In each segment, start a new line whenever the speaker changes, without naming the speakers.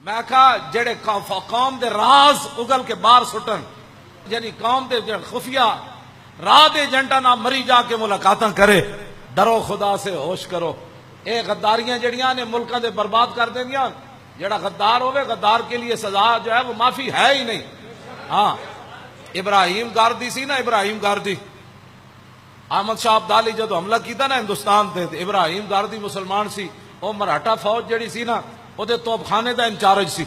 میں کہا جڑے قوم دے راز اگل کے باہر سٹن، یعنی قوم دے خفیہ راہ دے ایجنٹاں نہ مری جا کے ملاقاتاں کرے، ڈرو خدا سے، ہوش کرو۔ اے غداریاں جڑیاں نے ملکاں دے برباد کر دینیاں۔ جڑا غدار ہوئے، غدار کے لیے سزا جو ہے وہ معافی ہے ہی نہیں۔ ہاں ابراہیم گاردی سی نا، ابراہیم گاردی، احمد شاہ عبدالی جدو حملہ کیتا نا ہندوستان تے، ابراہیم گاردی مسلمان سی، وہ مراٹھا فوج جڑی سی نا وہ توپ خانے دا انچارج سی۔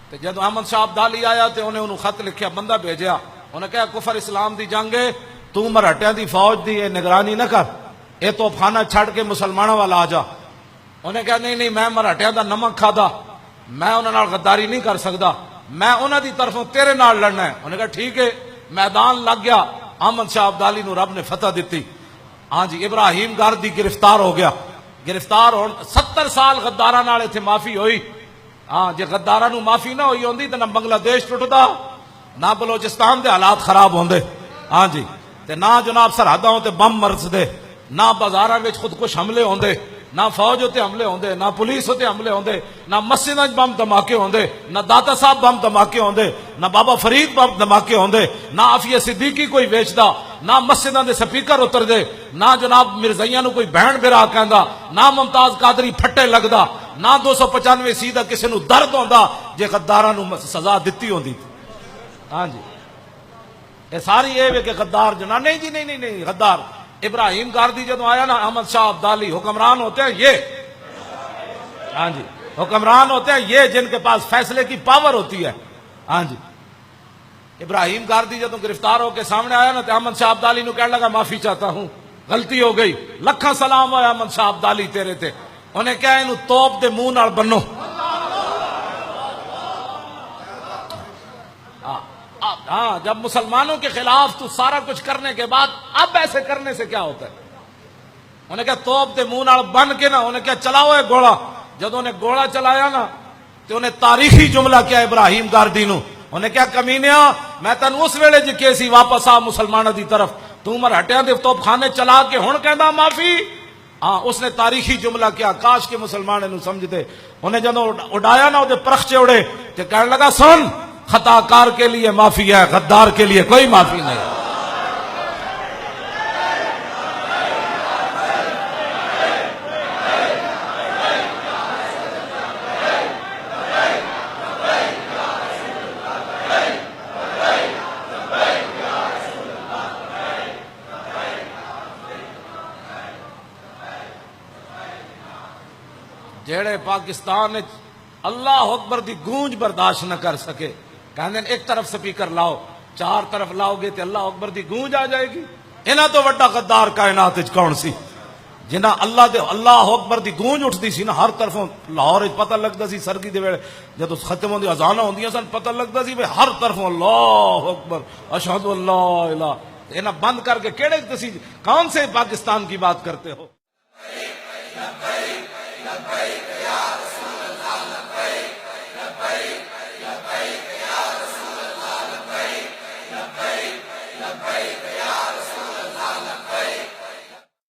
تے جدو احمد شاہ عبدالی آیا تے انہیں خط لکھیا، بندہ بھیجیا، انہیں کہا کفر اسلام دی جنگ ہے، تو مراٹھیاں دی فوج دی نگرانی نہ کر، اے توپ خانہ چھڑ کے مسلمانوں والا آ جا۔ انہیں کہا نہیں نہیں، میں مراٹھیاں دا نمک کھادا، میں انہاں نال غداری نہیں کر سکدا، میں انہاں دی طرفوں تیرے نال لڑنا ہے۔ انہیں کہا ٹھیک ہے، میدان لگ گیا، احمد شاہ عبدالی نو رب نے فتح دیتی۔ ہاں جی، ابراہیم گاردی گرفتار ہو گیا، گرفتار ہو 70 سال غداراں نال ایتھے معافی ہوئی۔ ہاں جے غداراں نو معافی نہ ہوئی ہوندی تے نہ بنگلہ دیش ٹوٹدا، نہ بلوچستان دے حالات خراب ہوندے۔ ہاں جی، تے نہ جناب سرحداں تے بم مرسدے، نہ بازاراں وچ خودکش حملے ہوندے، نہ فوج تے حملے ہوندے، نہ پولیس تے حملے ہوندے، نہ مسجداں وچ بم دھماکے ہوندے، نہ داتا صاحب بم دھماکے ہوندے، نہ بابا فرید بم دھماکے ہوندے، نہ عافیہ صدیقی کوئی ویچدا، نہ مسجداں دے سپیکر اتر دے، نہ جناب مرزائیاں نو کوئی بہن برا کہندا، نہ ممتاز قادری پھٹے لگدا، نہ 295 دا کسے نو درد ہوندا جے غداراں نو سزا دتی ہوندی۔ ہاں جی، یہ ساری یہ کہ غدار جنا نہیں جی، نہیں نہیں غدار ابراہیم گاردی جدو آیا نا، احمد شاہ عبدالی حکمران ہوتے ہیں یہ، ہاں جی حکمران ہوتے ہیں یہ جن کے پاس فیصلے کی پاور ہوتی ہے۔ ہاں جی، ابراہیم گاردی جدو گرفتار ہو کے سامنے آیا نا تو احمد شاہ عبدالی نو کہنے لگا معافی چاہتا ہوں، غلطی ہو گئی، لکھاں سلام ہوا احمد شاہ عبدالی تیرے تے۔ انہیں کہا انہوں توپ دے منہ نال بنو۔ ہاں جب مسلمانوں کے خلاف تو سارا کچھ کرنے کے بعد اب ایسے کرنے سے کیا ہوتا ہے؟ انہیں کہا توپ دے منہ نال بن کے نا، انہیں کہا چلاؤ ہے گوڑا۔ جب انہیں گوڑا چلایا نا تو انہیں تاریخی جملہ کیا ابراہیم گاردی نو، انہیں کہا کمینیا میں تن اس ویلے جی کیسی واپس آ مسلمانوں دی طرف، تو مراٹھیاں دے توپ خانے چلا کے ہن کہندا معافی۔ ہاں اس نے تاریخی جملہ کیا، کاش کے مسلمان انہوں سمجھتے۔ انہیں جب اڑایا نا وہ پرخچے اڑے تو کہنے لگا سن، خطا کار کے لیے معافی ہے، غدار کے لیے کوئی معافی نہیں۔ جیڑے پاکستان اللہ اکبر دی گونج برداشت نہ کر سکے، کہنے ایک طرف سپیکر لاؤ، چار طرف لاؤ گے تو اللہ اکبر دی گونج آ جائے گی۔ انہاں تو وڈا غدار کائنات وچ کون سی جنہاں اللہ اکبر دی گونج اٹھتی سی نا ہر طرفوں۔ لاہور پتہ لگتا سی سردی دے ویلے جدو ختم ہوندی اذاناں ہوندیاں سن، پتہ لگتا سی ہر طرفوں اللہ اکبر اشہد اللہ الہ۔ انہاں بند کر کے کیڑے تسی کون سے پاکستان کی بات کرتے ہو؟